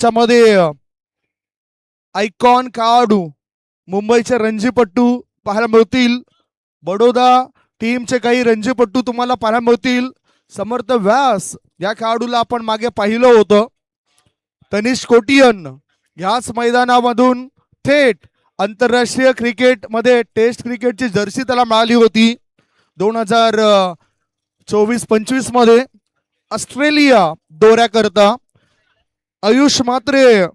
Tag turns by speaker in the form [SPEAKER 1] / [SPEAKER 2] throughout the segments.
[SPEAKER 1] त्याच्यामध्ये आयकॉन खेळाडू मुंबईचे रणजीपट्टू पाहायला मिळतील. बडोदा टीमचे काही रणजीपट्टू तुम्हाला पाहायला मिळतील. समर्थ व्यास या खेळाडूला आपण मागे पाहिलं होतं. तनिष कोटियन ह्याच मैदानामधून थेट आंतरराष्ट्रीय क्रिकेट मध्ये टेस्ट क्रिकेटची जर्सी त्याला मिळाली होती 2024-25 मध्ये ऑस्ट्रेलिया दौऱ्याकरता. आयुष म्हात्रे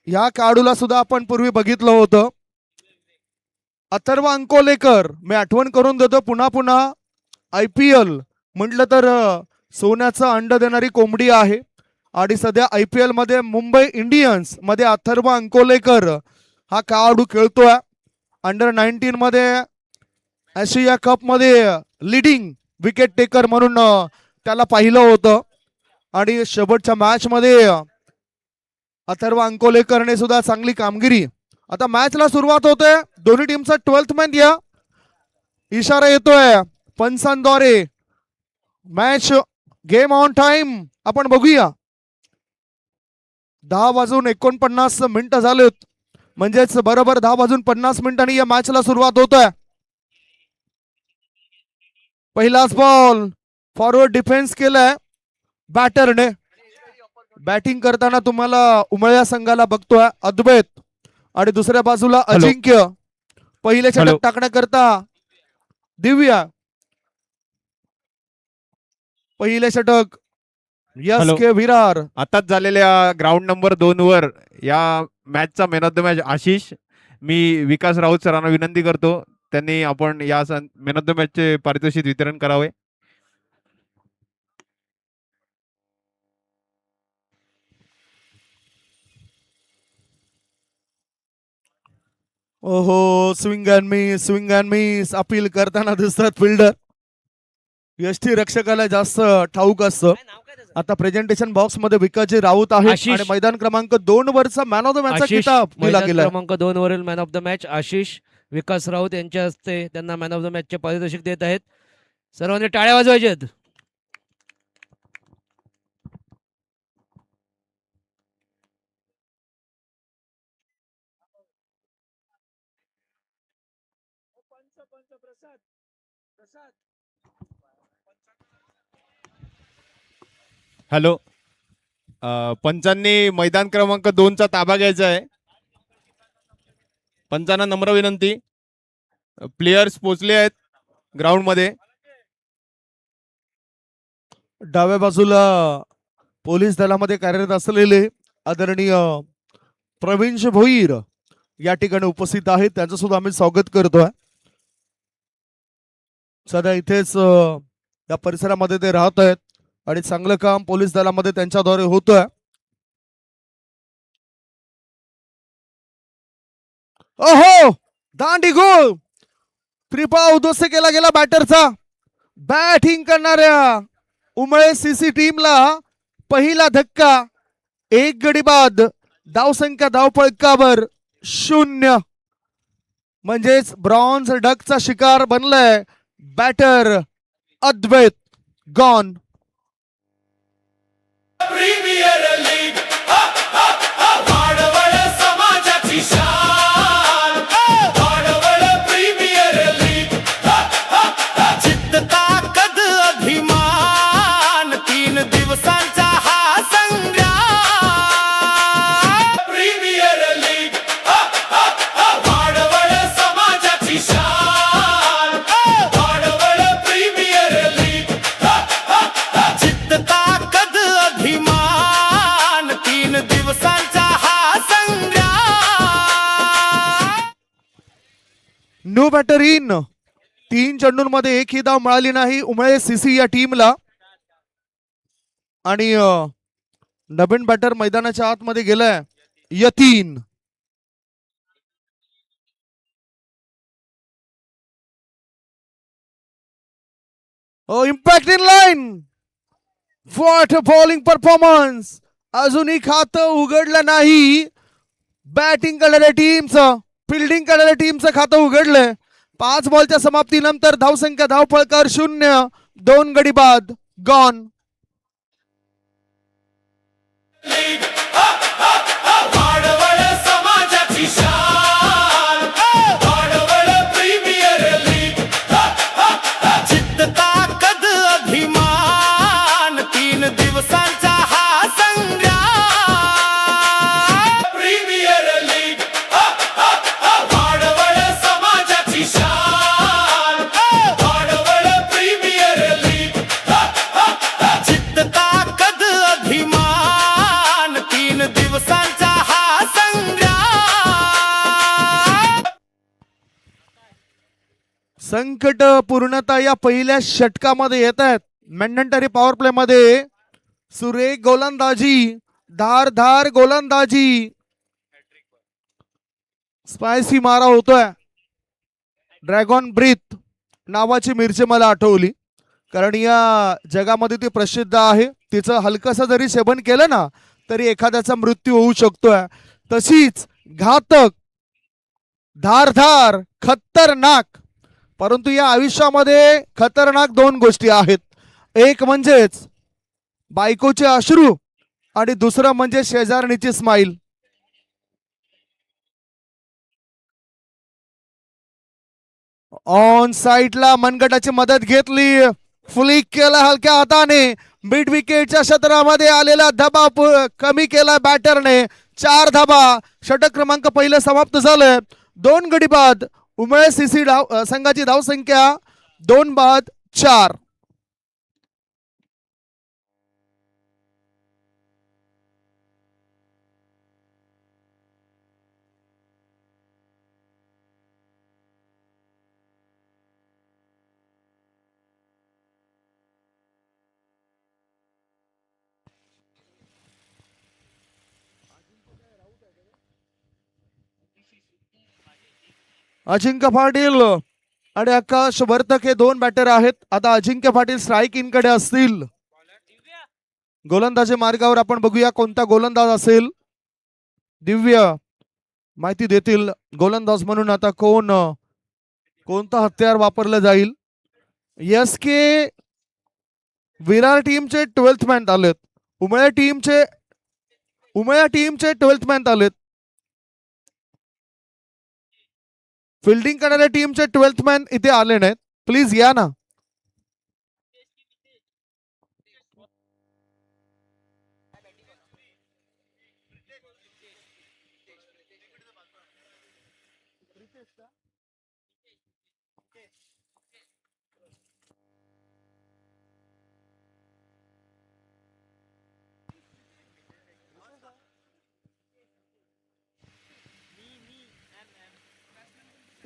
[SPEAKER 1] या खेळाडूला सुद्धा आपण पूर्वी बघितलं होतं. अथर्व अंकोलेकर मी आठवण करून देतो पुन्हा पुन्हा. IPL म्हटलं तर सोन्याचं अंड देणारी कोंबडी आहे आणि सध्या IPL मध्ये मुंबई इंडियन्स मध्ये अथर्व अंकोलेकर हा खेळाडू खेळतोय. अंडर-19 मध्ये आशिया कप मध्ये लीडिंग विकेट टेकर म्हणून त्याला पाहिलं होतं आणि शेवटच्या मॅच मध्ये अथर्व अंकोलेकरने सुद्धा चांगली कामगिरी. आता मॅचला सुरुवात होते. दोन्ही टीमचा 12th मॅन या इशारा येतोय पंचांद्वारे. मॅच गेम ऑन टाइम आपण बघूया. 10:49 झालेत म्हणजेच बरोबर 10:50 या मॅचला सुरुवात होत आहे. पहिलाच बॉल फॉरवर्ड डिफेन्स केलाय बॅटरने. बॅटिंग करताना तुम्हाला उमळ्या संघाला बघतोय अद्वैत आणि दुसऱ्या बाजूला अजिंक्य. पहिले षटक टाकण्याकरता दिव्या. पहिले षटक यस के विरार.
[SPEAKER 2] आताच झालेल्या ग्राउंड नंबर 2 वर या मॅचचा man of the match Ashish. मी विकास राऊत सरांना विनंती करतो त्यांनी आपण या मॅन ऑफ द मॅच चे पारितोषिक वितरण करावे.
[SPEAKER 1] ओहो स्विंग अँड मिस अपील करताना दिसतात फिल्डर. यष्टी रक्षकाला जास्त ठाऊक असतं. आता प्रेझेंटेशन बॉक्स मध्ये विकासजी राऊत आहे आणि मैदान क्रमांक 2 वरचा मॅन ऑफ द मॅचचा किताब दिला गेला.
[SPEAKER 3] क्रमांक 2 वरील man of the match Ashish Vikas Raut यांच्या हस्ते त्यांना मॅन ऑफ द मॅच चे पारितोषिक देत आहेत. सर्वांनी टाळ्या वाजवायच्यात.
[SPEAKER 2] हॅलो, पंचांनी मैदान क्रमांक 2 चा ताबा घ्यायचा आहे. पंचांना नम्र विनंती. प्लेयर्स पोहोचले आहेत ग्राउंड मध्ये.
[SPEAKER 1] डाव्या बाजूला पोलीस दलामध्ये कार्यरत असलेले आदरणीय प्रवीण भोईर या ठिकाणी उपस्थित आहेत. त्यांचं सुद्धा आम्ही स्वागत करतोय. सध्या इथेच या परिसरामध्ये ते राहत आहेत आणि चांगलं काम पोलीस दलामध्ये त्यांच्याद्वारे होतोय. ओहो दांडी गोल. त्रिपा उद्ध्वस्त केला गेला बॅटरचा. बॅटिंग करणाऱ्या उमळे सीसी टीमला पहिला धक्का. 1 गडी बाद. धावसंख्या धावफलकावर 0. म्हणजेच ब्रॉन्झ डकचा शिकार बनलाय बॅटर अद्वैत. गॉन.
[SPEAKER 4] प्रीमियर लीग वाडवळ समाजाची शान. वाडवळ प्रीमियर लीग जिद्द ताकद अभिमान 3 दिवसांचा हा संग्राम. प्रीमियर लीग वाडवळ समाजाची शान. वाडवळ प्रीमियर लीग जिद्द ताकद अभिमान 3 दिवसांचा हा संग्राम.
[SPEAKER 1] No batter in. 3 चेंडूंमध्ये एकही धाव मिळाली नाही उमळे सीसी या टीमला. आणि नवीन बॅटर मैदानाच्या आतमध्ये गेलाय Yatin. Impact in line. What bowling performance. अजूनही खातं उघडलं नाही बॅटिंग करणाऱ्या टीमचं. फिल्डिंग करणाऱ्या टीमचं खातं उघडलंय. 5 बॉलच्या समाप्तीनंतर धावसंख्या धावफलकावर 0. 2 गडी बाद. गॉन.
[SPEAKER 4] लीग
[SPEAKER 1] संकट पूर्णतः या पहिल्या षटकामध्ये येत आहेत. मॅन्डेटरी पॉवर प्ले मध्ये सुरेख गोलंदाजी, धारधार गोलंदाजी, स्पायसी मारा होतोय. ड्रॅगन ब्रीथ नावाची मिरची मला आठवली, कारण या जगामध्ये ती प्रसिद्ध आहे. तिचं हलकसं जरी सेवन केलं ना तरी एखाद्याचा मृत्यू होऊ शकतोय. तशीच घातक, धारधार, खतरनाक, परंतु या आयुष्यामध्ये खतरनाक दोन गोष्टी आहेत. एक म्हणजेच बायकोचे अश्रू आणि दुसरं म्हणजे शेजारणीची स्माईल. ऑन साईडला मनगटाची मदत घेतली, फ्लिक केला हलक्या हाताने. मिड विकेटच्या क्षेत्रामध्ये आलेला दबाव कमी केला बॅटरने. 4 धाबा. षटक क्रमांक पहिलं समाप्त झालंय. 2 गडी बाद. उमळे सीसी संघाची धावसंख्या 2 बाद 4. अजिंक्य पाटील आणि आकाश वर्तक हे 2 बॅटर आहेत. आता अजिंक्य पाटील स्ट्राईक इन कडे असतील. गोलंदाजी मार्गावर आपण बघूया कोणता गोलंदाज असेल. दिव्य माहिती देतील गोलंदाज म्हणून आता कोणता हत्यार वापरलं जाईल. एस के विरार टीमचे 12th मॅन आलेत. उमळ्या टीमचे 12th मॅन आलेत. फिल्डिंग करणाऱ्या टीमचे 12th मॅन इथे आले नाहीत. प्लीज या ना.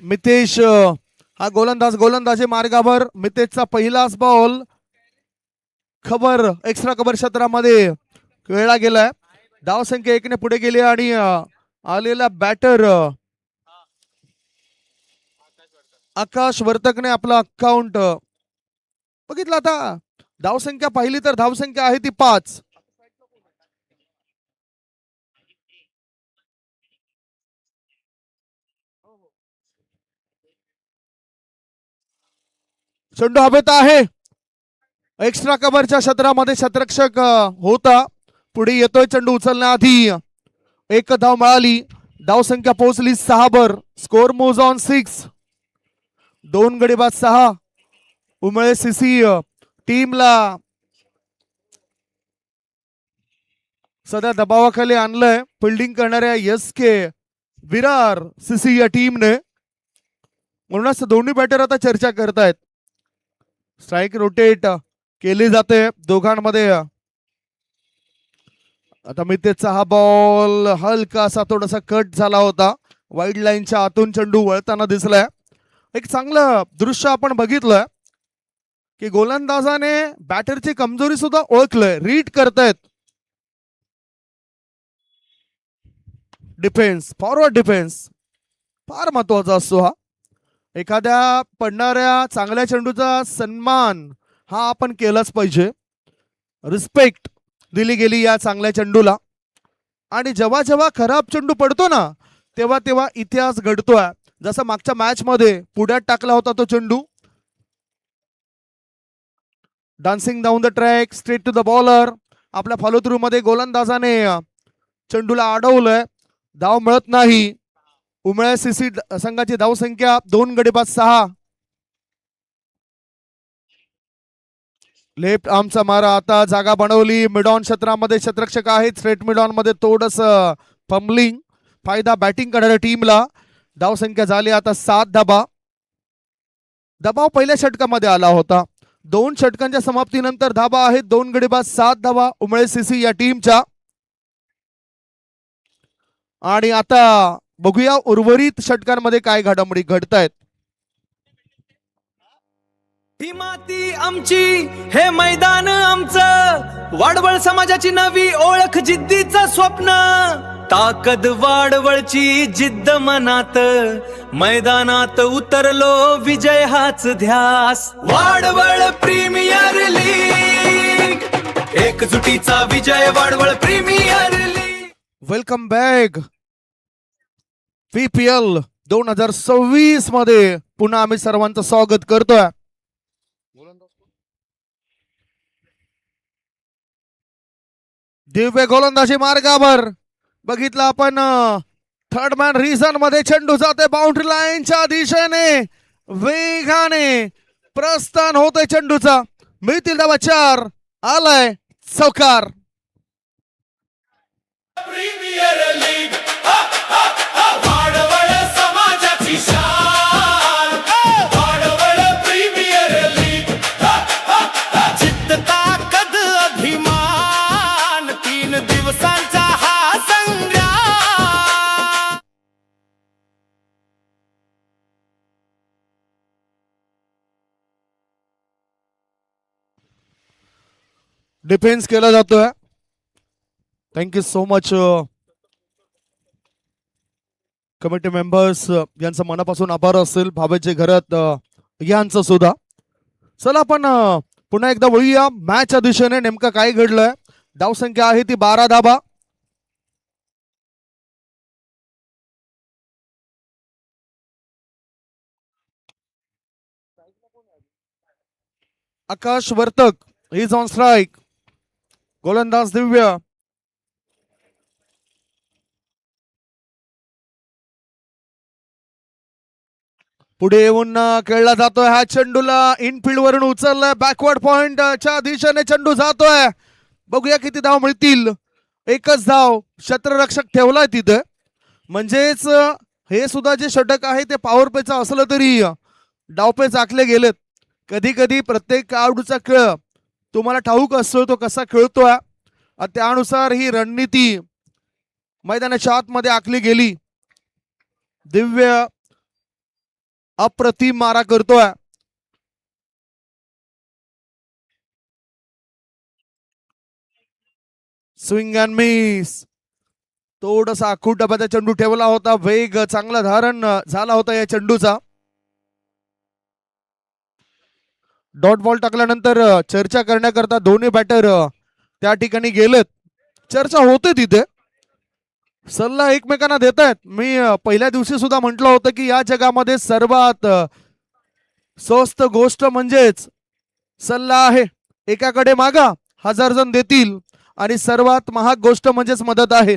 [SPEAKER 1] मितेश हा गोलंदाजी मार्गावर. मितेशचा पहिलाच बॉल एक्स्ट्रा कव्हर क्षेत्रामध्ये खेळला गेलाय. धावसंख्या 1 ने पुढे गेली आणि आलेला बॅटर आकाश वर्तकने आपला अकाउंट बघितलं. आता धावसंख्या पाहिली तर धावसंख्या आहे ती 5. चेंडू हवेत आहे. एक्स्ट्रा कव्हरच्या क्षेत्रामध्ये क्षेत्ररक्षक होता. पुढे येतोय. चेंडू उचलण्याआधी 1 धाव मिळाली. धावसंख्या पोहोचली 6 वर. Score moves on 6. 2 गडी बाद 6. उमळे सीसी टीमला सध्या दबावाखाली आणलंय फिल्डिंग करणाऱ्या एस के विरार सीसी या टीमने. म्हणूनच दोन्ही बॅटर आता चर्चा करतायत. स्ट्राईक रोटेट केली जाते दोघांमध्ये. आता मितेशचा हा बॉल हलकासा थोडासा कट झाला होता. वाईड लाईनच्या आतून चेंडू वळताना दिसलाय. एक चांगलं दृश्य आपण बघितलं की गोलंदाजाने बॅटरची कमजोरी सुद्धा ओळखलंय. रीड करतायत. डिफेन्स, फॉरवर्ड डिफेन्स फार महत्वाचा असतो. हा एखाद्या पडणाऱ्या चांगल्या चेंडूचा सन्मान हा आपण केलाच पाहिजे. रिस्पेक्ट दिली गेली या चांगल्या चेंडूला. आणि जेव्हा जेव्हा खराब चेंडू पडतो ना तेव्हा तेव्हा इतिहास घडतोय. जसं मागच्या मॅच मध्ये पुढ्यात टाकला होता तो चेंडू. Dancing down the track straight to the bowler. आपल्या फॉलो थ्रू मध्ये गोलंदाजाने चेंडूला अडवलंय. धाव मिळत नाही. उमळ्या सीसी संघाची धावसंख्या 2 गडी बाद 6. लेफ्ट आर्मचा मारा. आता जागा बनवली. मिडॉन क्षेत्रामध्ये क्षेत्ररक्षक आहेत. स्ट्रेट मिडॉन मध्ये थोडस फंबलिंग. फायदा बॅटिंग करणाऱ्या टीमला. धावसंख्या झाली आता 7 धाबा. दबाव पहिल्या षटकामध्ये आला होता. 2 षटकांच्या समाप्तीनंतर धाबा आहेत 2 गडी बाद 7 धाबा उमळे सीसी या टीमच्या. आणि आता बघूया उर्वरित षटकांमध्ये काय घडामोडी घडतायत.
[SPEAKER 5] ही माती आमची, हे मैदान आमचं, वाडवळ समाजाची नवी ओळख, जिद्दीचं स्वप्न, ताकद वाडवळची, जिद्द मनात, मैदानात उतरलो, विजय हाच ध्यास. वाडवळ प्रीमियर लीग, एकजुटीचा विजय, Wadwal premier league.
[SPEAKER 1] Welcome back. VPL 2026 मध्ये पुन्हा आम्ही सर्वांचं स्वागत करतोय. दिव्य गोलंदाजी मार्गावर बघितलं आपण. थर्ड मॅन रिझन मध्ये चेंडू जाते बाउंड्री लाईनच्या दिशेने, वेगाने प्रस्थान होतोय चेंडूचा. मिळतील धावा 4. आलाय चौकार.
[SPEAKER 4] प्रीमियर लीग वाडवळ समाजाची शान, वाडवळ प्रीमियर लीग. जिद्द ताकद अभिमान, 3 दिवसांचा हा संग्राम.
[SPEAKER 1] डिफेन्स केला जातोय. Thank you so much committee members, यांचं मनापासून आभार असेल. भावेचे घरात यांचं सुद्धा. चला आपण पुन्हा एकदा वळूया मॅचच्या दिशेने. नेमकं काय घडलंय. धावसंख्या आहे ती 12 धाबा. आकाश वर्तक इज ऑन स्ट्राईक. गोलंदाज दिव्य. पुढे येऊन खेळला जातोय हा चेंडूला इनफिल्ड वरून उचललाय. बॅकवर्ड पॉइंट च्या दिशेने चेंडू जातोय. बघूया किती धाव मिळतील. एकच धाव क्षेत्ररक्षक ठेवलाय तिथे. म्हणजेच हे सुद्धा जे षटक आहे ते पॉवर प्लेचं असलं तरी डावपे चाकले गेलेत. कधी कधी प्रत्येक खेळाडूचा खेळ तुम्हाला ठाऊक असतो तो कसा खेळतोय. त्यानुसार ही रणनीती मैदानाच्या आतमध्ये आखली गेली. दिव्य अप्रतिम मारा करतोय. Swing and miss. थोडासा आखूट डब्याचा चेंडू ठेवला होता. वेग चांगला धारण झाला होता या चेंडूचा. डॉट बॉल टाकल्यानंतर चर्चा करण्याकरता दोन्ही बॅटर त्या ठिकाणी गेलेत. चर्चा होते तिथे. सल्ला एकमेकांना देत आहेत. मी पहिल्या दिवशी सुद्धा म्हटलं होतं की या जगामध्ये सर्वात स्वस्त गोष्ट म्हणजेच सल्ला आहे. एकाकडे मागा 1000 जण देतील. आणि सर्वात महाग गोष्ट म्हणजेच मदत आहे.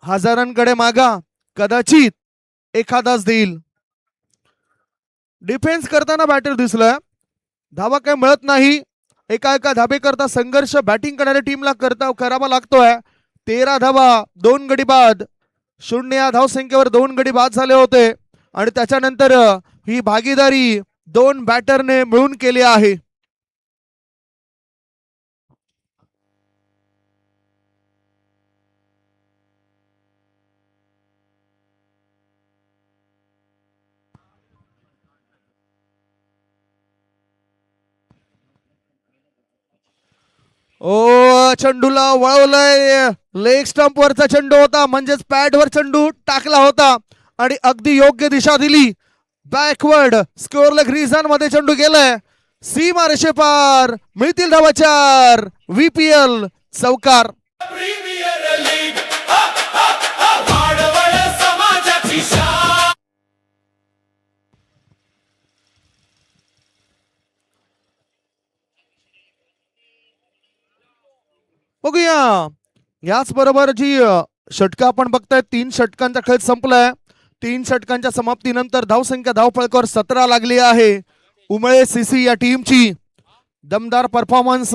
[SPEAKER 1] हजारांकडे मागा, कदाचित एखादाच देईल. डिफेन्स करताना बॅटर दिसलाय. धावा काय मिळत नाही. एका धाबे करता संघर्ष बॅटिंग करणाऱ्या टीमला करावा लागतोय. 13 धावा, 2 गडी बाद. 0 या धावसंख्येवर 2 गडी बाद झाले होते. आणि त्याच्यानंतर ही भागीदारी 2 बॅटरने मिळून केली आहे. ओ चेंडूला वळवलंय. लेग स्टंप वरचा चेंडू होता. म्हणजेच पॅड वर चेंडू टाकला होता आणि अगदी योग्य दिशा दिली. बॅकवर्ड स्कोअर लेग रिझन मध्ये चेंडू गेलाय. सीमा रेषे पार. मिळतील धावा 4. VPL चौकार.
[SPEAKER 4] प्रीमियर लीग वाडवळ समाजाची शान.
[SPEAKER 1] बघूया. याच बरोबर जी षटकं आपण बघताय, 3 षटकांचा खेळ संपलाय. 3 षटकांच्या समाप्तीनंतर धावसंख्या धावफलकावर 17 लागली आहे. उमळे CC या टीमची दमदार परफॉर्मन्स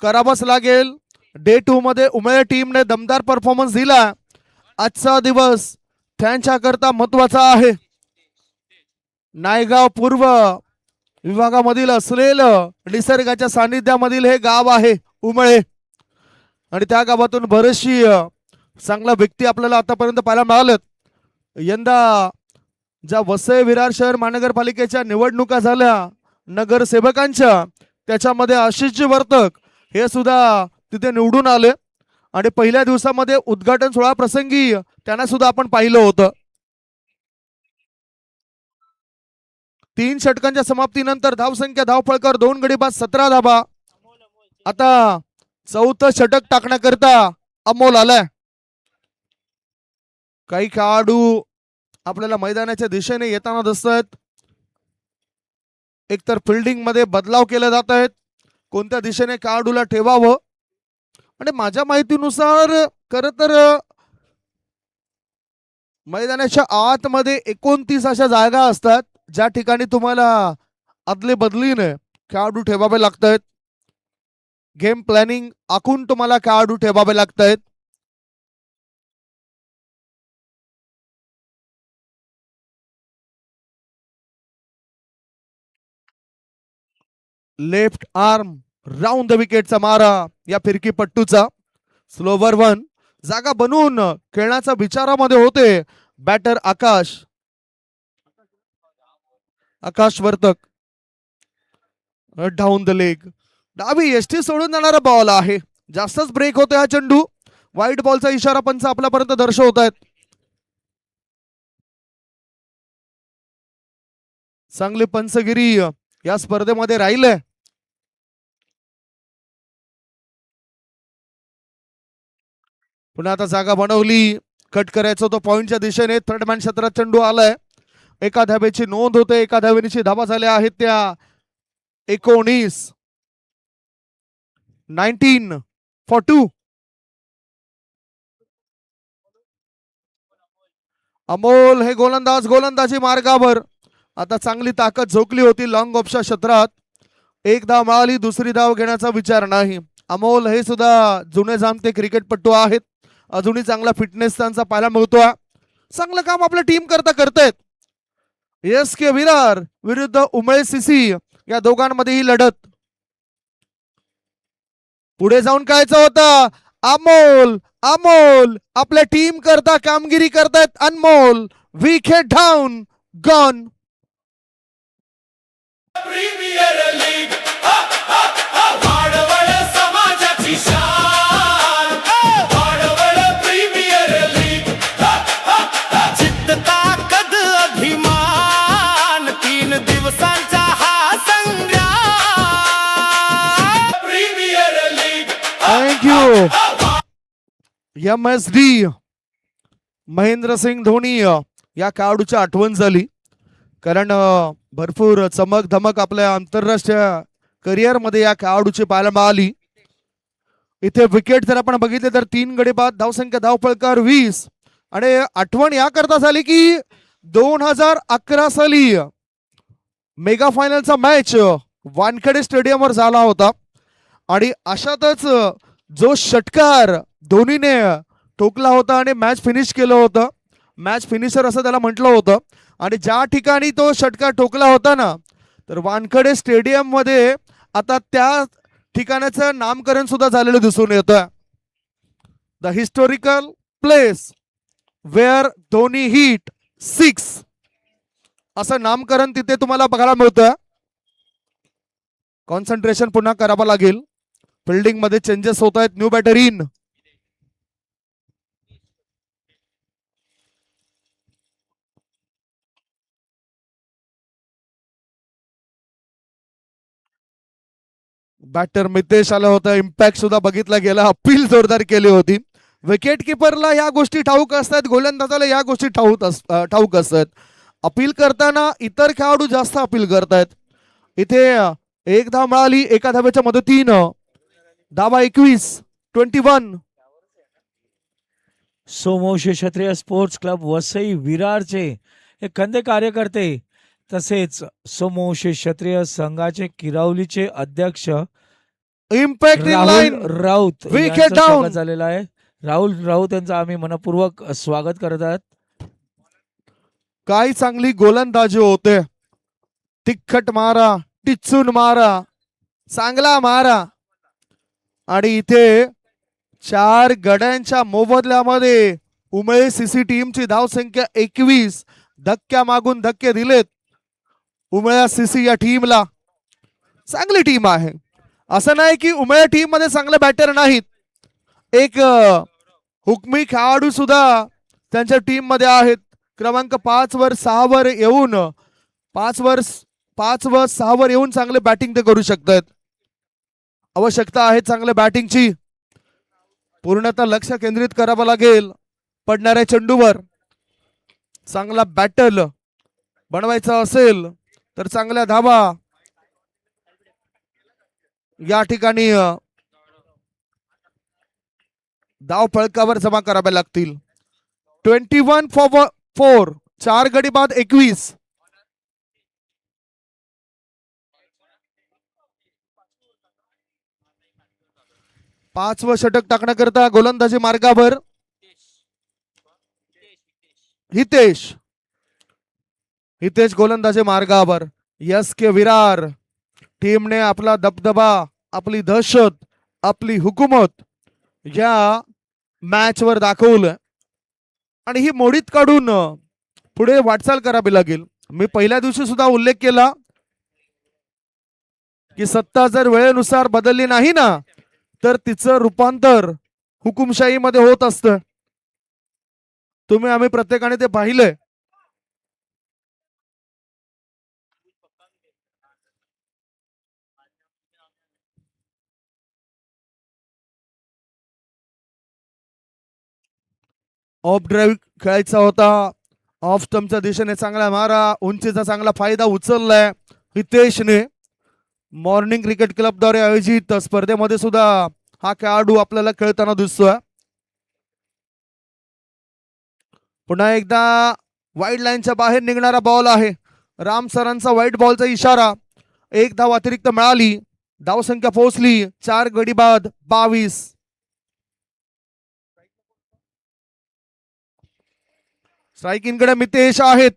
[SPEAKER 1] करावाच लागेल. डे 2 मध्ये उमळे टीमने दमदार परफॉर्मन्स दिला. आजचा दिवस त्यांच्याकरता महत्वाचा आहे. नायगाव पूर्व विभागामधील असलेलं निसर्गाच्या सानिध्यामधील हे गाव आहे उमळे. आणि त्या गावातून बरेचशी चांगला व्यक्ती आपल्याला आतापर्यंत पाहायला मिळालेत. यंदा ज्या वसई विरार शहर महानगरपालिकेच्या निवडणुका झाल्या नगरसेवकांच्या, त्याच्यामध्ये आशिषजी वर्तक हे सुद्धा तिथे निवडून आले आणि पहिल्या दिवसामध्ये उद्घाटन सोहळा प्रसंगी त्यांना सुद्धा आपण पाहिलं होतं. 3 षटकांच्या समाप्तीनंतर धावसंख्या, धावफळकर 2 गडी बाद 17 धाबा. आता 4थं षटक टाकण्याकरता अमोल आलाय. काही खेळाडू आपल्याला मैदानाच्या दिशेने येताना दिसत आहेत. एकतर फिल्डिंग मध्ये बदलाव केले जात आहेत, कोणत्या दिशेने खेळाडूला ठेवावं. आणि माझ्या माहितीनुसार खर तर मैदानाच्या आतमध्ये 29 अशा जागा असतात ज्या ठिकाणी तुम्हाला अदले बदलीने खेळाडू ठेवावे लागत आहेत. गेम प्लॅनिंग आखून तुम्हाला खेळाडू ठेवावे लागत आहेत. लेफ्ट आर्म राऊंड द विकेटचा मारा या फिरकी पट्टूचा. स्लोवर 1 जागा बनवून खेळण्याचा विचारामध्ये होते batter Akash Vartak. Down the leg, डावी एसटी सोडून जाणारा बॉल आहे. जास्तच ब्रेक होतोय हा चेंडू. व्हाईट बॉलचा इशारा पंच आपल्यापर्यंत दर्शवत आहेत. चांगली पंचगिरी या स्पर्धेमध्ये राहिले. पुन्हा आता जागा बनवली, कट करायचं तो पॉइंटच्या दिशेने. थर्ड मॅन क्षेत्रात चेंडू आलाय. एका धाब्याची नोंद होते. एका धावेची धाबा झाल्या आहेत त्या 19 for 2. अमोल हे गोलंदाजी मार्गावर. आता चांगली ताकद झोकली होती लॉंग ऑफच्या क्षेत्रात. एक धाव मिळाली, दुसरी धाव घेण्याचा विचार नाही. अमोल हे सुद्धा जुने जाणते क्रिकेटपटू आहेत. अजूनही चांगला फिटनेस त्यांचा पाहायला मिळतोय. चांगलं काम आपल्या टीम करता करतायत. SK विरार विरुद्ध उमळे सीसी या दोघांमध्ये ही लढत. पुढे जाऊन कायचं होतं. अमोल आपल्या टीम करता कामगिरी करतायत. Anmol wicket down gone.
[SPEAKER 4] Premier league Wadwal समाजाची शान, वाडवळ प्रीमियर लीग. जिद्द ताकद अभिमान, 3 दिवसांचा हा संग्राम. Premier league
[SPEAKER 1] thank you. MSD Mahendra Singh Dhoni या खेळाडूची आठवण झाली. कारण भरपूर चमक धमक आपल्या आंतरराष्ट्रीय करिअर मध्ये या खेळाडूची पाहायला मिळाली. इथे विकेट जर आपण बघितले तर 3 गडी बाद, धावसंख्या, धावफळकर 20. आणि आठवण याकरता झाली की 2011 साली मेगा फायनलचा मॅच वानखेडे स्टेडियमवर झाला होता. आणि अशातच जो षटकार धोनीने ठोकला होता आणि मॅच फिनिश केलं होतं, मॅच फिनिशर असं त्याला म्हटलं होतं. आणि ज्या ठिकाणी तो षटकार ठोकला होता ना, तर वानखेडे स्टेडियम मध्ये आता त्या ठिकाणाचं नामकरण सुद्धा झालेलं दिसून येतं. The historical place where Dhoni hit 6 असं नामकरण तिथे तुम्हाला बघायला मिळतं. कॉन्सन्ट्रेशन पुन्हा करावं लागेल. फिल्डिंग मध्ये चेंजेस होत आहेत. New batter in. Batter Mitesh आला होता. इम्पॅक्ट सुद्धा बघितला गेला. अपील जोरदार केली होती. विकेट किपरला या गोष्टी ठाऊक असतात, गोलंदाजाला या गोष्टी ठाऊक असतात. अपील करताना इतर खेळाडू जास्त अपील करतायत. इथे 1 धाव मिळाली एका धाब्याच्या मदतीनं. धावा 21.
[SPEAKER 6] सोमवंशी क्षत्रिय स्पोर्ट्स क्लब वसई विरारचे हे खंदे कार्यकर्ते तसेच सोमवंशी क्षत्रिय संघाचे किरावलीचे अध्यक्ष
[SPEAKER 1] impact in
[SPEAKER 6] Rahul
[SPEAKER 1] line.
[SPEAKER 6] Raut
[SPEAKER 1] Wicket
[SPEAKER 6] यांचं
[SPEAKER 1] down.
[SPEAKER 6] स्वागत झालेलं आहे. राहुल राऊत यांचं आम्ही मनपूर्वक स्वागत करत आहोत.
[SPEAKER 1] काय चांगली गोलंदाजी होते. तिखट मारा, टिचून मारा, चांगला मारा. आणि इथे 4 गड्यांच्या मोबदल्यामध्ये उमळे सीसी टीमची धावसंख्या 21, धक्क्या मागून धक्के दिलेत उमळ्या सीसी या टीमला. चांगली टीम आहे, असं नाही की उमळ्या टीम मध्ये चांगले बॅटर नाहीत. एक हुकमी खेळाडू सुद्धा त्यांच्या टीम मध्ये आहेत. क्रमांक 5 वर 6 वर येऊन 5 व 6 वर येऊन चांगले बॅटिंग ते करू शकतात. आवश्यकता आहे चांगल्या बॅटिंगची. पूर्णतः लक्ष केंद्रित करावं लागेल पडणाऱ्या चेंडूवर. चांगला बॅटल बनवायचा असेल तर चांगल्या धावा या ठिकाणी धाव फळकावर जमा कराव्या लागतील. 21 for 4, 4 गडी बाद 21. पाचवं षटक टाकण्याकरता गोलंदाजी मार्गावर हितेश गोलंदाजी मार्गावर. यस के विरार टीमने आपला दबदबा, आपली दहशत, आपली हुकूमत या मॅच वर दाखवलं आणि ही मोडीत काढून पुढे वाटचाल करावी लागेल. मी पहिल्या दिवशी सुद्धा उल्लेख केला की सत्ता जर वेळेनुसार बदलली नाही ना तर तिचं रूपांतर हुकुमशाहीमध्ये होत असतं. तुम्ही आम्ही प्रत्येकाने ते पाहिलंय. ऑफ ड्राईव्ह खेळायचा होता. ऑफ स्टंपच्या दिशेने चांगला मारा, उंचीचा चांगला फायदा उचललाय हितेशने. मॉर्निंग क्रिकेट क्लबद्वारे आयोजित स्पर्धेमध्ये सुद्धा हा खेळाडू आपल्याला खेळताना दिसतोय. पुन्हा एकदा वाईड लाईनच्या बाहेर निघणारा बॉल आहे. राम सरांचा व्हाईट बॉलचा इशारा. एक धाव अतिरिक्त मिळाली. धावसंख्या पोहोचली 4 गडी बाद 22. स्ट्रायकिंगकडे मितेश आहेत.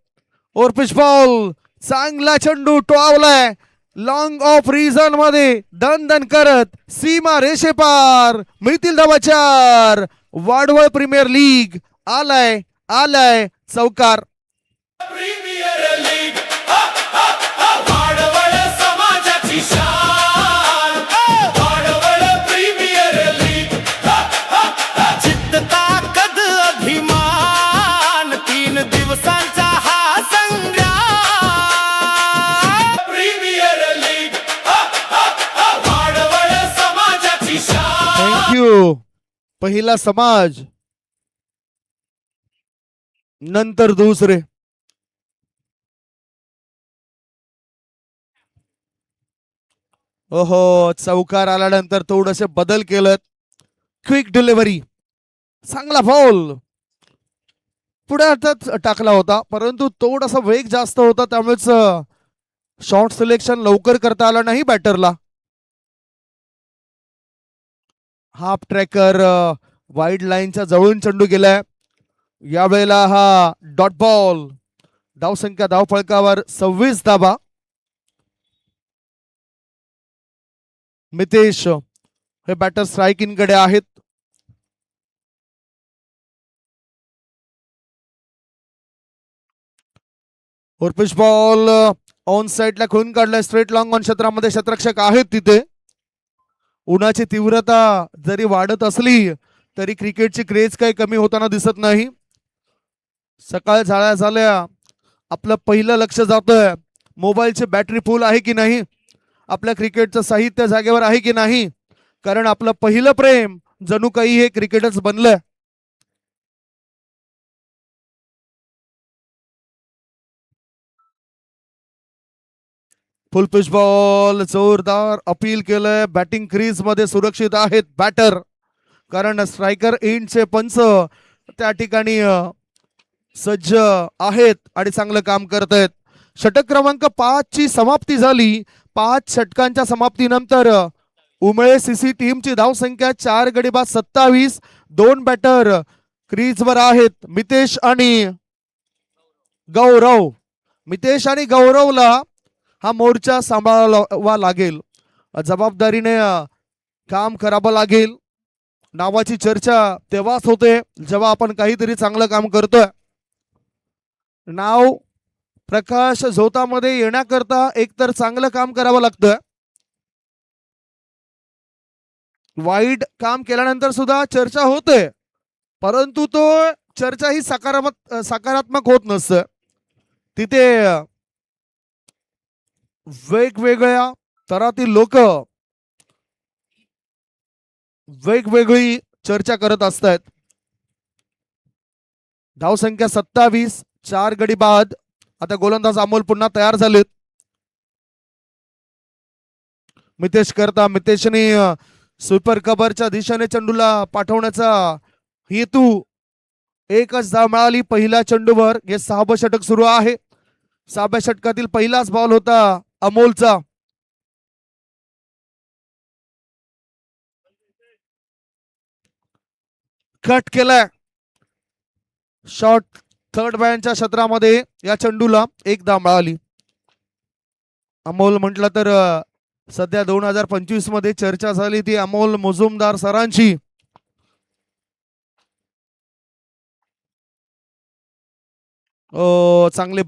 [SPEAKER 1] और पिच बॉल, चांगला चेंडू टोळावलाय लॉंग ऑफ रिझन मध्ये दन करत सीमा रेषेपार. मिळतील धावा 4. वाडवळ प्रीमियर लीग आलाय चौकार.
[SPEAKER 4] प्रीमियर लीग वाडवळ समाजाची शान. वाडवळ प्रीमियर लीग
[SPEAKER 5] जिद्द ताकद अभिमान 3 दिवसांचा हा संग्राम.
[SPEAKER 4] प्रीमियर लीग वाडवळ समाजाची शान.
[SPEAKER 1] थँक्यू. पहिला समाज, नंतर दुसरे. ओहो, चौकार आल्यानंतर थोडेसे बदल केलं. क्विक डिलिव्हरी, चांगला बॉल पुढे हातात टाकला होता परंतु थोडासा वेग जास्त होता त्यामुळेच शॉर्ट सिलेक्शन लवकर करता आलं नाही बॅटरला. हाफ ट्रॅकर वाईड लाईनच्या जवळून चेंडू गेलाय. यावेळेला हा डॉट बॉल. धावसंख्या धाव फळकावर 26 धावा. मितेश हे बॅटर स्ट्रायकिंग कडे आहेत. और पिच बॉल ऑन साइडला खेळून काढलाय. स्ट्रेट लॉंग ऑन क्षेत्रामध्ये क्षेत्ररक्षक आहेत तिथे. उन्हाची तीव्रता जरी वाढत असली तरी क्रिकेटची क्रेज काही कमी होताना दिसत नाही. सकाळ झाल्या आपलं पहिलं लक्ष जातंय मोबाईलची बॅटरी फुल आहे की नाही, आपल्या क्रिकेटचं साहित्य जागेवर आहे की नाही, कारण आपलं पहिलं प्रेम जणू काही हे क्रिकेटच बनलंय. फुल पिच बॉल, जोरदार अपील केलंय. बॅटिंग क्रीज मध्ये सुरक्षित आहेत बॅटर, कारण स्ट्रायकर एंडचे पंच त्या ठिकाणी सज्ज आहेत आणि चांगलं काम करत आहेत. षटक क्रमांक 5 ची समाप्ती झाली. 5 षटकांच्या समाप्तीनंतर उमळे सीसी टीमची धावसंख्या 4 गडी बाद 27. 2 बॅटर क्रीजवर आहेत, मितेश आणि गौरव. मितेश आणि गौरवला हा मोर्चा सांभाळावा लागेल, जबाबदारीने काम करावं लागेल. नावाची चर्चा तेव्हाच होते जेव्हा आपण काहीतरी चांगलं काम करतोय. नाव प्रकाश झोतामध्ये येण्याकरता एकतर चांगलं काम करावं लागतं, वाईट काम केल्यानंतर सुद्धा चर्चा होते, परंतु तो चर्चा ही सकारात्मक होत नसतं. तिथे वेगवेगळ्या तरातील लोक वेगवेगळी चर्चा करत असतात. धावसंख्या 27, 4 गडी बाद. आता गोलंदाज अमोल पुन्हा तयार झालेत. मितेश करता, मितेशने सुपर कव्हरच्या दिशेने चेंडूला पाठवण्याचा हेतू, एकच धाव मिळाली पहिल्या चेंडूवर. हे 6वं षटक सुरू आहे. 6व्या षटकातील पहिलाच बॉल होता अमोलचा. कट केलाय शॉट. थर्ड बॅनच्या क्षेत्रामध्ये या चेंडूला एक धाव मिळाली. अमोल म्हटलं तर सध्या 2025 मध्ये चर्चा झाली ती अमोल मुजुमदार सरांची. चांगली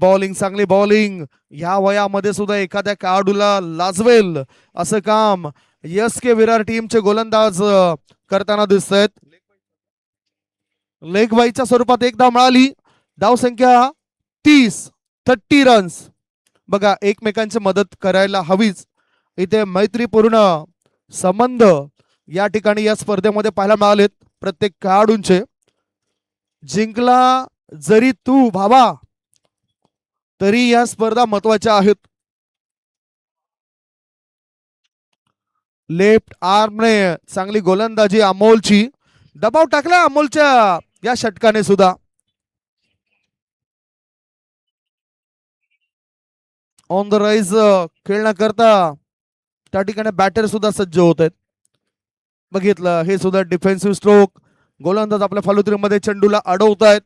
[SPEAKER 1] बॉलिंग ह्या वयामध्ये सुद्धा एखाद्या खेळाडूला लाजवेल असं काम SK विरार टीमचे गोलंदाज करताना दिसत आहेत. लेग बाईच्या स्वरूपात एक धाव मिळाली. धाव संख्या 30 रन्स. बघा, एकमेकांची मदत करायला हवीच. इथे मैत्रीपूर्ण संबंध या ठिकाणी या स्पर्धेमध्ये पाहायला मिळालेत प्रत्येक खेळाडूंचे. जिंकला जरी तू भावा तरी या स्पर्धा महत्वाच्या आहेत. लेफ्ट आर्मने चांगली गोलंदाजी अमोलची. दबाव टाकला अमोलच्या या षटकाने सुद्धा. ऑन द राईज खेळण्याकरता त्या ठिकाणी बॅटर सुद्धा सज्ज होत आहेत. बघितलं, हे सुद्धा डिफेन्सिव्ह स्ट्रोक. गोलंदाज आपल्या फलुत्रीमध्ये चेंडूला अडवतायत.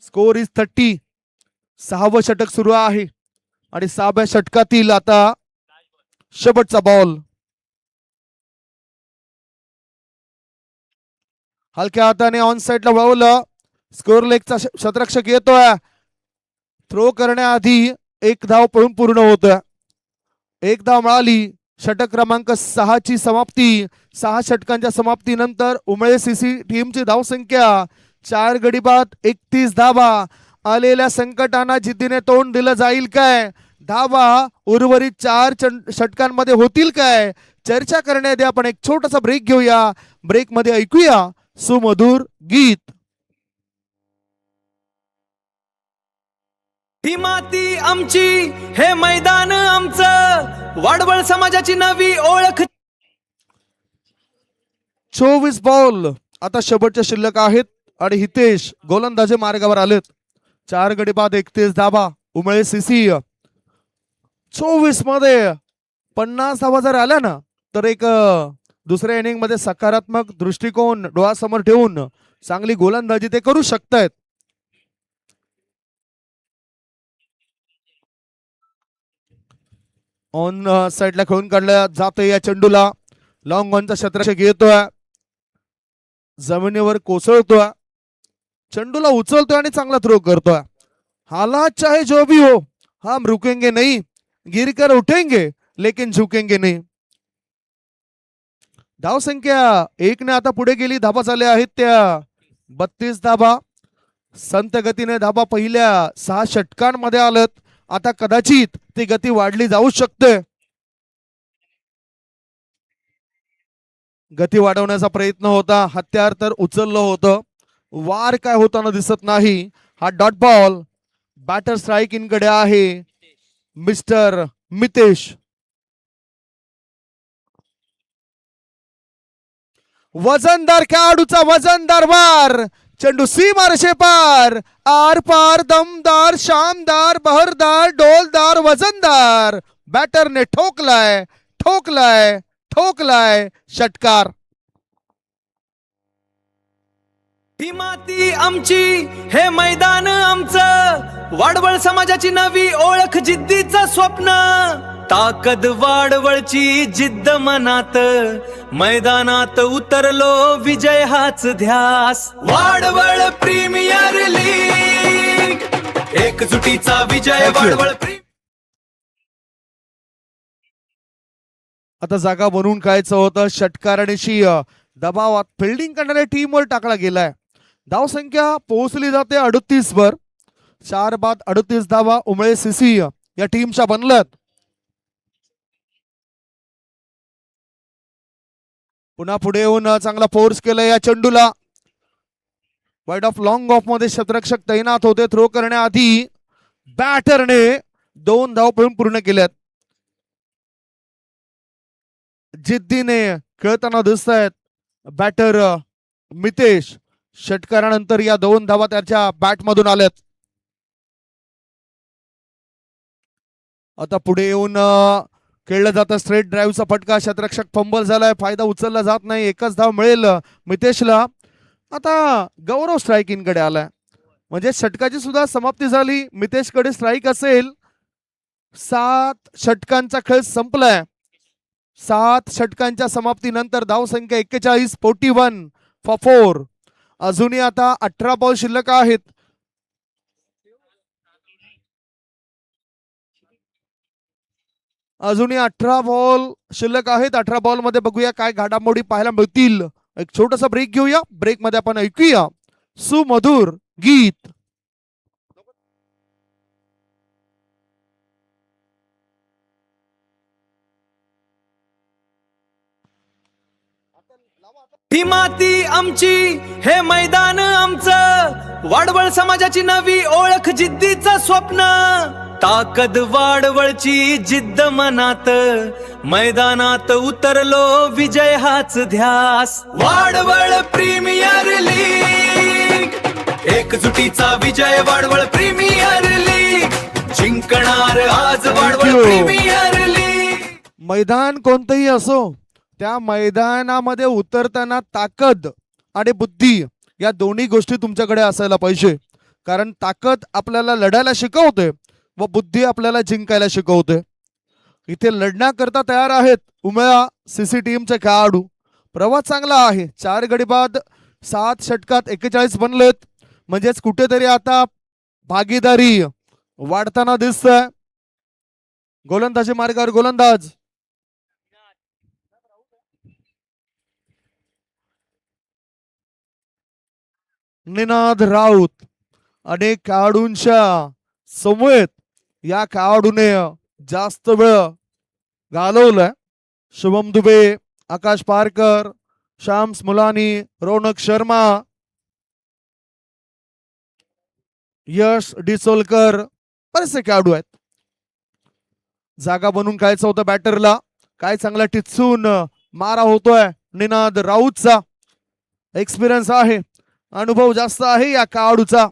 [SPEAKER 1] Score is 30. 6वं षटक सुरू आहे आणि 6व्या षटकातील आता शेवटचा बॉल. हलक्या हाताने ऑन साइडला वळवलं. स्कोर लेगचा क्षेत्ररक्षक येतोय. थ्रो करण्याआधी एक धाव पळून पूर्ण होत. एक धाव मिळाली. षटक क्रमांक 6 ची समाप्ती. 6 षटकांच्या समाप्तीनंतर उमळे सीसी टीमची धावसंख्या 4 गडी बाद, 31 धावा. आलेल्या संकटांना जिद्दीने तोंड दिलं जाईल काय? धावा उर्वरित 4 षटकांमध्ये होतील काय? चर्चा करण्याआधी आपण एक छोटासा ब्रेक घेऊया. ब्रेक मध्ये ऐकूया सुमधुर गीत.
[SPEAKER 5] ही माती आमची, हे मैदान आमचं, वाडवळ समाजाची नवी ओळख.
[SPEAKER 1] 24 बॉल आता शेवटच्या शिल्लक आहेत आणि हितेश गोलंदाजी मार्गावर आलेत. 4 गडी बाद, 31 धावा. उमळे सीसी 24 मध्ये 50 धावा जर आल्या ना तर एक दुसऱ्या इनिंग मध्ये सकारात्मक दृष्टिकोन डोळ्यासमोर ठेवून चांगली गोलंदाजी ते करू शकतायत. ऑन साइडला खेळून काढल्या जातोय या चेंडूला. लॉंग ऑनचा क्षेत्ररक्षक येतोय, जमिनीवर कोसळतोय, चेंडूला उचलतोय आणि चांगला थ्रो करतोय. हालात चाहे जो भी हो, हम रुकेंगे नहीं, गिरकर उठेंगे लेकिन झुकेंगे नहीं. धाव संख्या 1 ने आता पुढे गेली. धाबा झाल्या आहेत त्या 32 धाबा. संत गतीने धाबा पहिल्या 6 षटकांमध्ये आलत. आता कदाचित ती गती वाढली जाऊ शकते. गती वाढवण्याचा प्रयत्न होता. हत्यार तर उचललं होतं. वार काय होताना दिसत नाही. हा dot ball batter strike in कडे आहे. मिस्टर मितेश. वजनदार खेळाडूचा वजनदार वार. चेंडू सीमारेषे पार, आर पार, दमदार, शानदार, बहरदार, डोलदार, वजनदार. बॅटरने ठोकलाय ठोकलाय ठोकलाय. षटकार.
[SPEAKER 5] ही माती आमची, हे मैदान आमचं, वाडवळ समाजाची नवी ओळख, जिद्दीचं स्वप्न. ताकद वाढवळची जिद्द मनात, मैदानात उतरलो विजय हाच ध्यास. वाडवळ प्रीमियर लीग, एकजुटीचा विजय. वाडवळ
[SPEAKER 1] आता जागा बनवून कायचं होतं. षटकारणीशी दबावात फिल्डिंग करणाऱ्या टीमवर टाकला गेलाय. धावसंख्या पोहोचली जाते 38 वर. 4 बाद 38 धावा उमळे सीसी या टीमच्या बनल्यात. पुन्हा पुढे येऊन चांगला फोर्स केला या चेंडूला. वाईड ऑफ लॉंग ऑफ मध्ये क्षेत्ररक्षक तैनात होते. थ्रो करण्याआधी बॅटरने 2 धाव पूर्ण केल्यात. जिद्दीने खेळताना दिसत आहेत बॅटर मितेश. षटकारानंतर या 2 धावा त्याच्या बॅट मधून आल्यात. आता पुढे येऊन खेळलं जातं स्ट्रेट ड्राईव्हचा फटका. क्षेत्ररक्षक फंबल झालाय. फायदा उचलला जात नाही. 1च धाव मिळेल मितेशला. आता गौरव स्ट्रायकिंग कडे आलाय. म्हणजे षटकाची सुद्धा समाप्ती झाली. मितेशकडे स्ट्राईक असेल. 7 षटकांचा खेळ संपलाय. 7 षटकांच्या समाप्तीनंतर धावसंख्या 41 41 फॉर 4. अजूनही आता 18 बॉल शिल्लक आहेत. अजूनही 18 बॉल शिल्लक आहेत. 18 बॉल मध्ये बघूया काय घडामोडी पाहायला मिळतील. एक छोटासा ब्रेक घेऊया. ब्रेक मध्ये आपण ऐकूया सुमधुर गीत.
[SPEAKER 5] ही माती आमची, हे मैदान आमचं. वाडवळ समाजाची नवी ओळख, जिद्दीचं स्वप्न. ताकद वाडवळची जिद्द मनात, मैदानात उतरलो विजय हाच ध्यास. वाडवळ प्रीमियर लीग, एकजुटीचा विजय. वाडवळ प्रीमियर लीग, जिंकणार आज वाडवळ प्रीमियर लीग.
[SPEAKER 1] मैदान कोणतंही असो, त्या मैदानामध्ये उतरताना ताकद आणि बुद्धी या दोन्ही गोष्टी तुमच्याकडे असायला पाहिजे. कारण ताकद आपल्याला लढायला शिकवते व बुद्धी आपल्याला जिंकायला शिकवते. इथे लढण्याकरता तयार आहेत उमळा सीसी टीमचे खेळाडू. प्रवास चांगला आहे. 4 गडी बाद 7 षटकात 41 बनलेत. म्हणजेच कुठेतरी आता भागीदारी वाढताना दिसतंय. गोलंदाजी मार्गावर गोलंदाज निनाद राऊत. अनेक खेळाडूंच्या समवेत या खेळाडूने जास्त वेळ घालवलाय. शुभम दुबे, आकाश पारकर, शाम्स मुलानी, रौनक शर्मा, यश डिसोलकर, बरेचसे खेळाडू आहेत. जागा बनवून कायचं होतं बॅटरला. काय चांगला टिचून मारा होतोय निनाद राऊतचा. एक्सपिरियन्स आहे, अनुभव जास्त आहे या खेळाडूचा.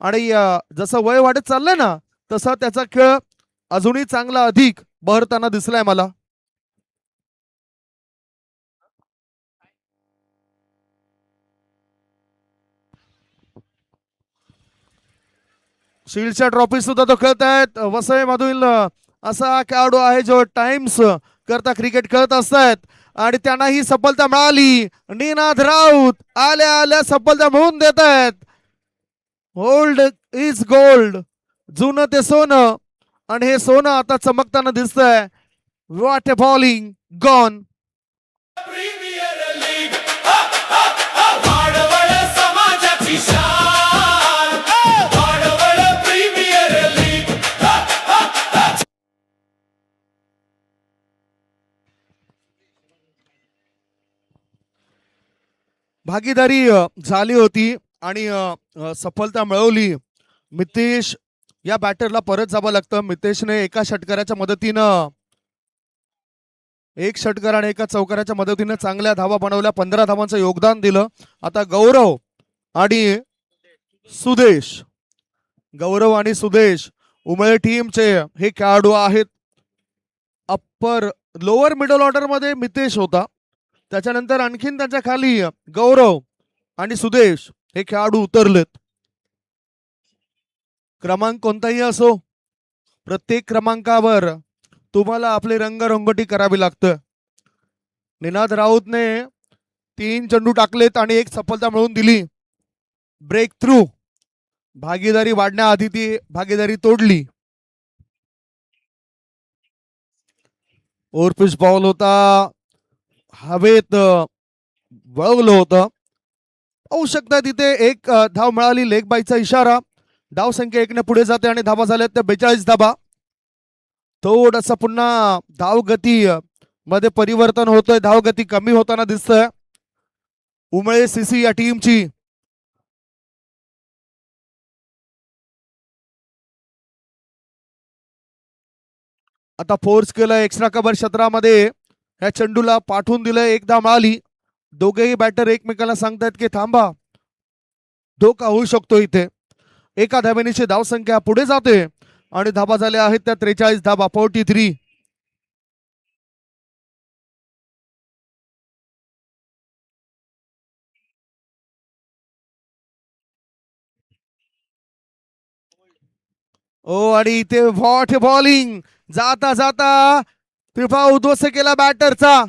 [SPEAKER 1] आणि जसं वय वाढत चाललंय ना तसा त्याचा खेळ अजूनही चांगला अधिक बहरताना दिसलाय मला. शील्डच्या ट्रॉफी सुद्धा तो खेळतायत. वसई मधील असा खेळाडू आहे जो टाइम्स करता क्रिकेट खेळत असतात आणि त्यांना ही सफलता मिळाली. निनाद राऊत आल्या आल्या सफलता मिळवून देत आहेत. ओल्ड इज गोल्ड, जुनं ते सोनं आणि हे सोनं आता चमकताना दिसतंय. What a bowling gone.
[SPEAKER 4] Premier league, Wadwal समाजाची शान. Wadval premier league.
[SPEAKER 1] भागीदारी झाली होती आणि सफलता मिळवली. मितेश या बॅटरला परत जावं लागतं. मितेशने एका षटकाराच्या मदतीनं, एक षटकार आणि एका चौकाराच्या मदतीनं चांगल्या धावा बनवल्या. 15 धावांचं योगदान दिलं. आता गौरव आणि सुदेश, गौरव आणि सुदेश उमळे टीमचे हे खेळाडू आहेत. अप्पर लोअर मिडल ऑर्डर मध्ये मितेश होता. त्याच्यानंतर आणखीन त्यांच्या खाली गौरव आणि सुदेश हे खेळाडू उतरलेत. क्रमांक कोणताही असो, प्रत्येक क्रमांकावर तुम्हाला आपली रंगरंगोटी करावी लागतं. निनाद राऊतने 3 चेंडू टाकलेत आणि एक सफलता मिळवून दिली. ब्रेक थ्रू, भागीदारी वाढण्याआधी ती भागीदारी तोडली. ओव्हरपिच बॉल होता, हवेत वळवलं होतं. पाहू शकता तिथे एक धाव मिळाली, लेग बायचा इशारा. धाव संख्या 1 ने पुढे जाते आणि धावा झाल्यात त्या 42 धावा. थोडंसं पुन्हा धाव गती मध्ये परिवर्तन होतंय, धाव गती कमी होताना दिसतंय उमळे सीसी या टीमची. आता फोर्स केलं एक्स्ट्रा कव्हर क्षेत्रामध्ये, या चेंडूला पाठवून दिलं, एक धाव मिळाली. दोघेही बॅटर एकमेकाला सांगतायत की थांबा, धोका होऊ शकतो इथे. एका धावेनीची धाव संख्या पुढे जाते आणि धावा झाल्या आहेत त्या 43 धावा, 43. ओ आणि इथे व्हॉट बॉलिंग, जाता जाता फिफा उद्ध्वस्त केला बॅटरचा.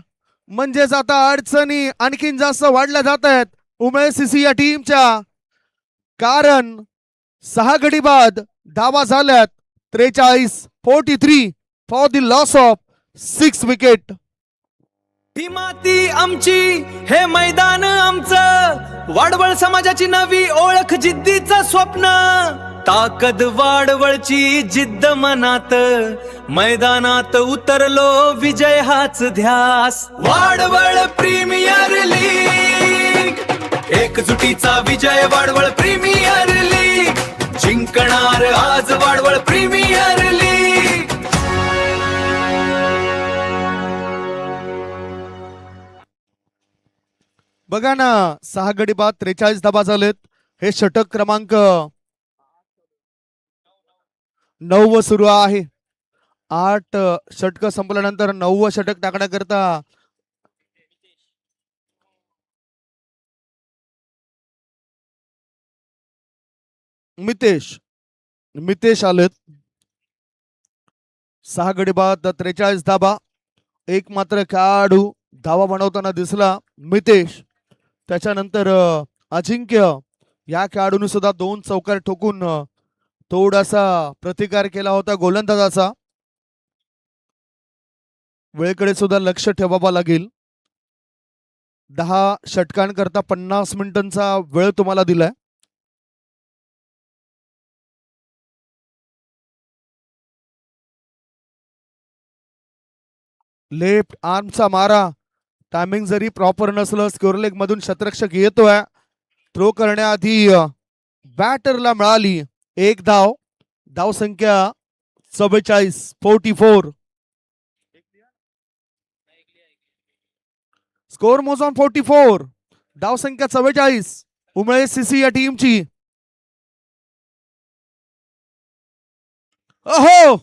[SPEAKER 1] म्हणजेच आता अडचणी आणखीन जास्त वाढल्या जात आहेत उमळे सीसी या टीमच्या. कारण 6 गडी बाद धावा झाल्यात 43 for the loss of 6 wicket.
[SPEAKER 5] ही माती आमची, हे मैदान आमचं, वाडवळ समाजाची नवी ओळख, जिद्दीचं स्वप्न, ताकद वाडवळची जिद्द मनात, मैदानात उतरलो विजय हाच ध्यास. वाडवळ प्रीमियर लीग, एकजुटीचा विजय वाडवळ प्रीमियर लीग, जिंकणार आज वाडवळ प्रीमियर लीग.
[SPEAKER 1] बघा ना, 6 गडी बाद 43 धावा झालेत. हे षटक क्रमांक 9 सुरू आहे. 8 षटक संपल्यानंतर 9वं षटक टाकण्याकरता मितेश आलेत. 6 गडी बाद 43 धावा. एक मात्र खेळाडू धावा बनवताना दिसला, मितेश. त्याच्यानंतर अजिंक्य या खेळाडूने सुद्धा 2 चौकार ठोकून थोडासा प्रतिकार केला होता गोलंदाजाचा. वेळेकडे सुद्धा लक्ष ठेवावा लागेल. 10 षटकांकरता 50 मिनिटांचा वेळ तुम्हाला दिलाय. लेफ्ट आर्मचा मारा, टायमिंग जरी प्रॉपर नसलं, स्क्वेअर लेग मधून शतरक्षक येतोय. थ्रो करण्याआधी बॅटरला मिळाली एक धाव. धाव संख्या 44. स्कोर मोज ऑन 44. धाव संख्या 44 उमळे सीसी या टीमची. अहो,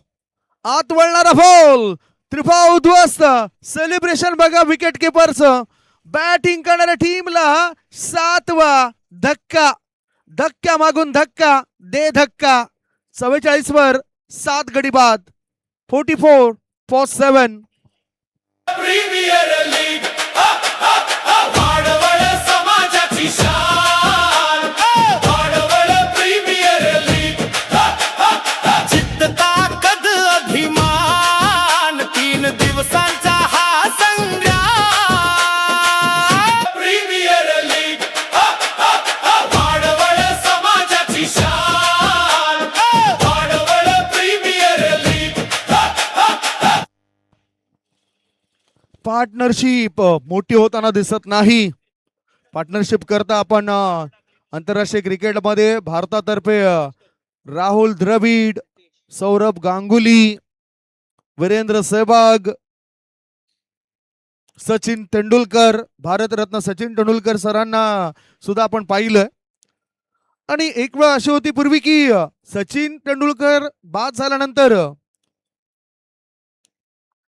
[SPEAKER 1] आत वळणारा बॉल, त्रिफा उद्ध्वस्त. सेलिब्रेशन बघा विकेट किपरचं. बॅटिंग करणाऱ्या टीमला 7वा धक्का, धक्क्या मागून धक्का, दे धक्का. 44 वर 7 गडी बाद. 44 फॉर 7.
[SPEAKER 4] प्रीमियर लीग वाडवळ समाजाची शान, वाडवळ प्रीमियर लीग.
[SPEAKER 5] जिद्द ताकद अभिमान, 3 दिवसांचा हा संग्राम.
[SPEAKER 4] प्रीमियर लीग वाडवळ समाजाची शान, वाडवळ प्रीमियर लीग.
[SPEAKER 1] पार्टनरशिप मोठी होताना दिसत नाही. पार्टनरशिप करता आपण आंतरराष्ट्रीय क्रिकेटमध्ये भारतातर्फे राहुल द्रविड, सौरभ गांगुली, वीरेंद्र सहवाग, सचिन तेंडुलकर, भारतरत्न सचिन तेंडुलकर सरांना सुद्धा आपण पाहिलं. आणि एक वेळ अशी होती पूर्वी की सचिन तेंडुलकर बाद झाल्यानंतर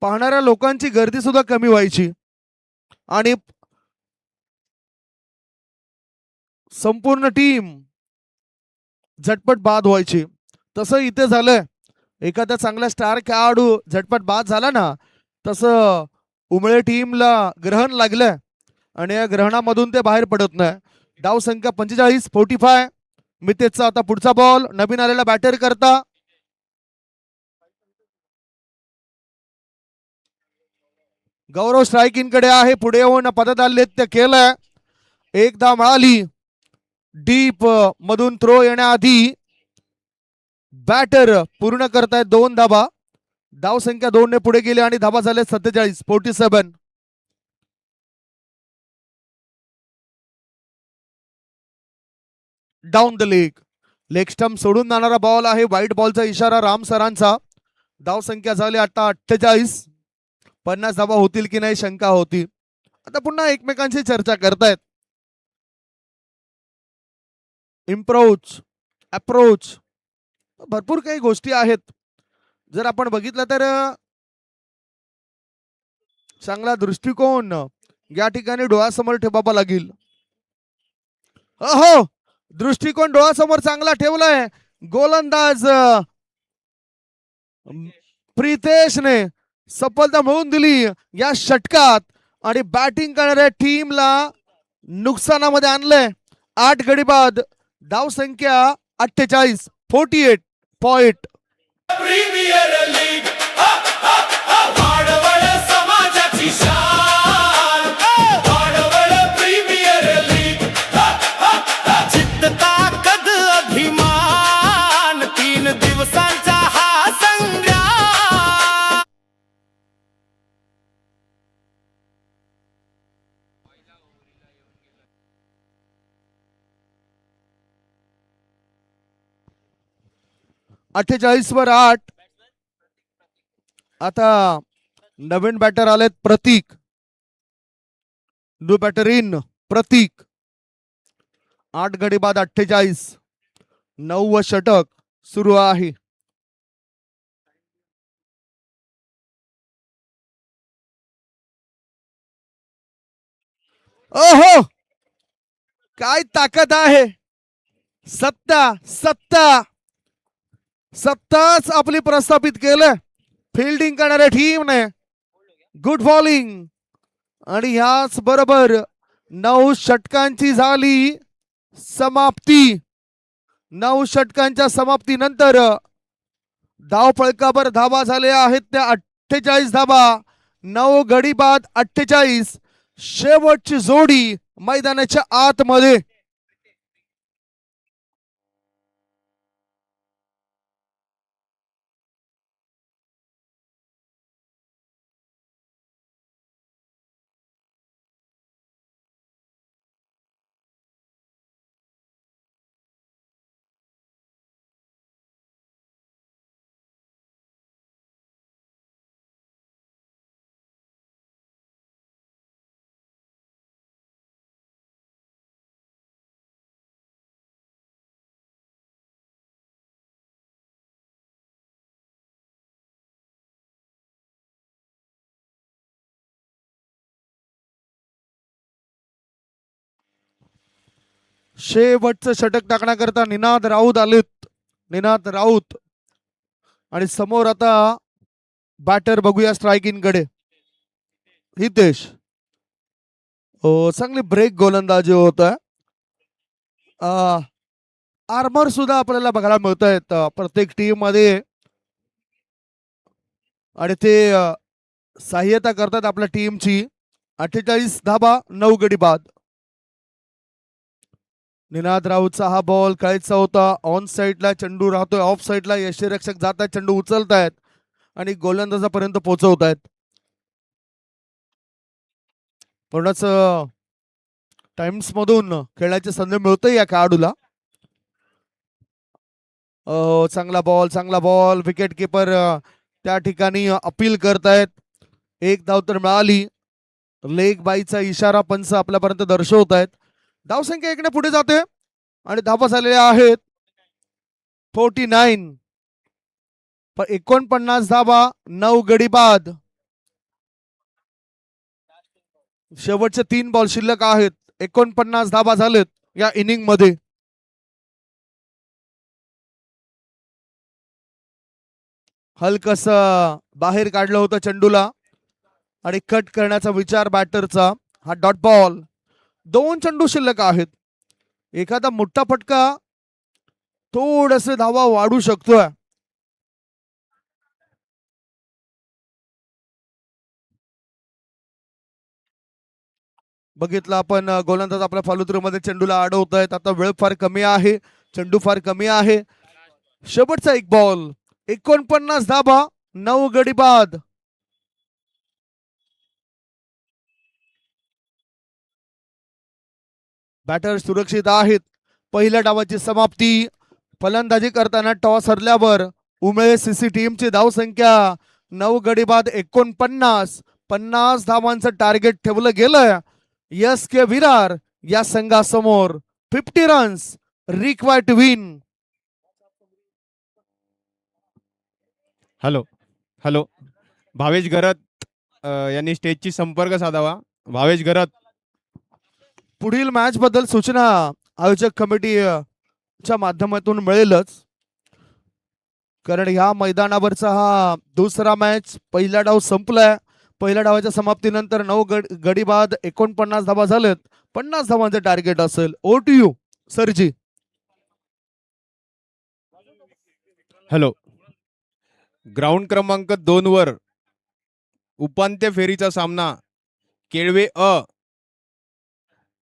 [SPEAKER 1] पाहणाऱ्या लोकांची गर्दी सुद्धा कमी व्हायची आणि संपूर्ण टीम झटपट बाद व्हायची. तसं इथे झालंय. एखादा चांगला स्टार खेळाडू झटपट बाद झाला ना, तसं उमळे टीमला ग्रहण लागलं आणि या ग्रहणामधून ते बाहेर पडत नाही. डाव संख्या 45-45. मितेशचा आता पुढचा बॉल नवीन आलेला बॅटर करता. गौरव स्ट्रायकिंग कडे आहे, पुढे येऊन पददाल्यत्य केलंय. एकदा मिळाली डीप मधून थ्रो येण्याआधी बॅटर पूर्ण करतायत 2 धाबा. धाव संख्या 2 ने पुढे गेले आणि धाबा झाले 47-47. डाऊन द लेग स्टंप सोडून जाणारा बॉल आहे. व्हाईट बॉलचा इशारा राम सरांचा. धाव संख्या झाली आता 48. 50 धाबा होतील की नाही शंका होती. आता पुन्हा एकमेकांशी चर्चा करतायत. अप्रोच भरपूर काही गोष्टी आहेत. जर आपण बघितलं तर चांगला दृष्टिकोन या ठिकाणी डोळ्यासमोर ठेवावा लागेल. हो, दृष्टिकोन डोळ्यासमोर चांगला ठेवलाय गोलंदाज प्रितेशने. सफलता मिळवून दिली या षटकात आणि बॅटिंग करणाऱ्या टीमला नुकसानामध्ये आणलंय. 8 गडी बाद. धाव संख्या 48. 48 पॉइंट.
[SPEAKER 4] प्रीमियर लीग वाडवळ समाजाची शान वाडवळ प्रीमियर लीग जिद्द ताकद अभिमान 3 दिवसांचा हा संग्राम.
[SPEAKER 1] 48 वर 8. आता नवीन बॅटर आलेत प्रतीक. न्यू बॅटर इन प्रतीक. 8 गडी बाद 48. 9व षटक सुरू आहे. ओहो, काय ताकद आहे. सत्ताच आपली प्रस्थापित केलं. फिल्डिंग करणाऱ्या टीमने गुड बॉलिंग आणि ह्याच बरोबर 9 षटकांची झाली समाप्ती. 9 षटकांच्या समाप्तीनंतर धावफलकावर धावा झाले आहेत त्या 48 धावा. 9 गडी बाद 48. शेवटची जोडी मैदानाच्या आतमध्ये. शेवटचं षटक टाकण्याकरता निनाद राऊत आलेत. निनाद राऊत आणि समोर आता बॅटर बघूया स्ट्रायकिंग कडे हितेश. चांगली ब्रेक गोलंदाजी होत आहे. आर्मर सुद्धा आपल्याला बघायला मिळत आहेत प्रत्येक टीम मध्ये आणि ते सहाय्यता करतात आपल्या टीमची. 48 धाबा 9 गडी बाद. निनाद राऊतचा हा बॉल खेळायचा होता. ऑन साईडला चेंडू राहतोय, ऑफ साईडला यष्टीरक्षक जात आहेत, चेंडू उचलतायत आणि गोलंदाजापर्यंत पोहोचवतायत. पूर्णच टाइम्स मधून खेळण्याची संधी मिळते या खेळाडूला. चांगला बॉल विकेट किपर त्या ठिकाणी अपील करतायत. 1 धाव तर मिळाली. लेग बाईचा इशारा पंच आपल्यापर्यंत दर्शवत आहेत. धावसंख्या 1 ने पुढे जाते आणि धावा झालेल्या आहेत 49. 49 धावा 9 गडी बाद. शेवटचे 3 बॉल शिल्लक आहेत. 49 धावा झालेत या इनिंग मध्ये. हलकस बाहेर काढलं होतं चेंडूला आणि कट करण्याचा विचार बॅटरचा. हा डॉट बॉल. 2 चेंडू शिल्लक आहेत. एखादा मोठा फटका थोडसे धावा वाढू शकतोय. बघितलं आपण गोलंदाज आपल्या फॉलोथ्रू चेंडूला अडवत आहेत. आता वेळ फार कमी आहे, चेंडू फार कमी आहे. शेवटचा एक बॉल. 49 धाबा, 9 गडी बाद. बॅटर सुरक्षित आहेत. पहिल्या डावाची समाप्ती. फलंदाजी करताना टॉस हरल्यावर उमळे सीसी टीमची धावसंख्या 9 गडी बाद 49. 50 धावांचं टार्गेट ठेवलं गेलं. एस के विरार या संघासमोर 50 runs required to win.
[SPEAKER 2] Hello hello, Bhavesh Gharat यांनी स्टेजची संपर्क साधावा. भावेश घरत.
[SPEAKER 1] पुढील मॅच बद्दल सूचना आयोजक कमिटी च्या माध्यमातून मिळेलच, कारण ह्या मैदानावरचा हा दुसरा मॅच. पहिला डाव संपलाय. पहिल्या डावाच्या समाप्तीनंतर 9 गडी बाद 49 धावा झालेत. 50 धावांचे टार्गेट असेल. ओ टू यू सरजी.
[SPEAKER 2] हॅलो, ग्राउंड क्रमांक 2 वर उपांत्य फेरीचा सामना केळवे अ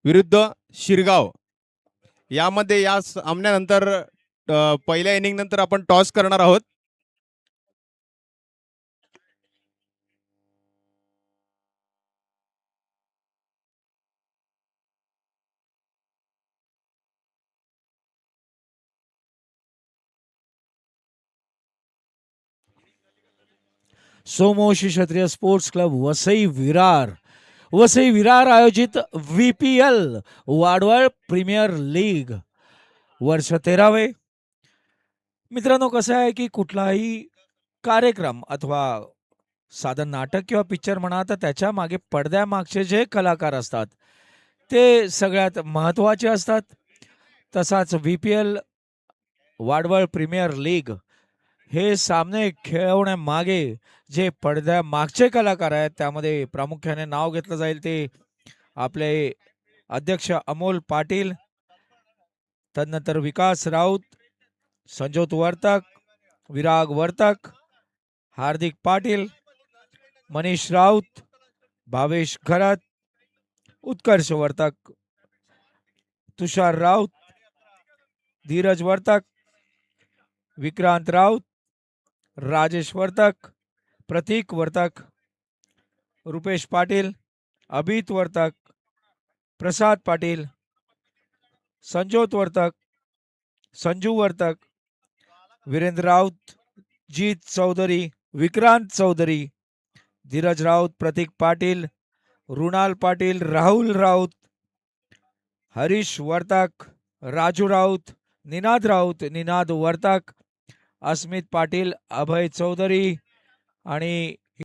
[SPEAKER 2] विरुद्ध शिरगाव. यामध्ये या सामन्यानंतर पहिल्या इनिंग नंतर आपण टॉस करणार आहोत.
[SPEAKER 6] सोमवंशी क्षत्रिय स्पोर्ट्स क्लब वसई विरार आयोजित VPL वाडवळ प्रीमियर लीग वर्ष 13वे. मित्रांनो, कसं आहे की कुठलाही कार्यक्रम अथवा साधं नाटक किंवा पिक्चर म्हणा, तर त्याच्या मागे पडद्यामागचे जे कलाकार असतात ते सगळ्यात महत्त्वाचे असतात. तसाच VPL वाडवळ प्रीमियर लीग हे सामने खेळवण्यामागे जे पडद्यामागचे कलाकार आहेत, त्यामध्ये प्रामुख्याने नाव घेतलं जाईल ते आपले अध्यक्ष अमोल पाटील, तदनंतर विकास राऊत, संजोत वर्तक, विराग वर्तक, हार्दिक पाटील, मनीष राऊत, भावेश घरत, उत्कर्ष वर्तक, तुषार राऊत, धीरज वर्तक, विक्रांत राऊत, राजेश वर्तक, प्रतीक वर्तक, रुपेश पाटील, अभित वर्तक, प्रसाद पाटील, संजोत वर्तक, संजू वर्तक, वीरेंद्र राऊत, जीत चौधरी, विक्रांत चौधरी, धीरज राऊत, प्रतीक पाटील, रुणाल पाटील, राहुल राऊत, हरीश वर्तक, राजू राऊत, निनाद वर्तक, अस्मित पाटील, अभय चौधरी आणि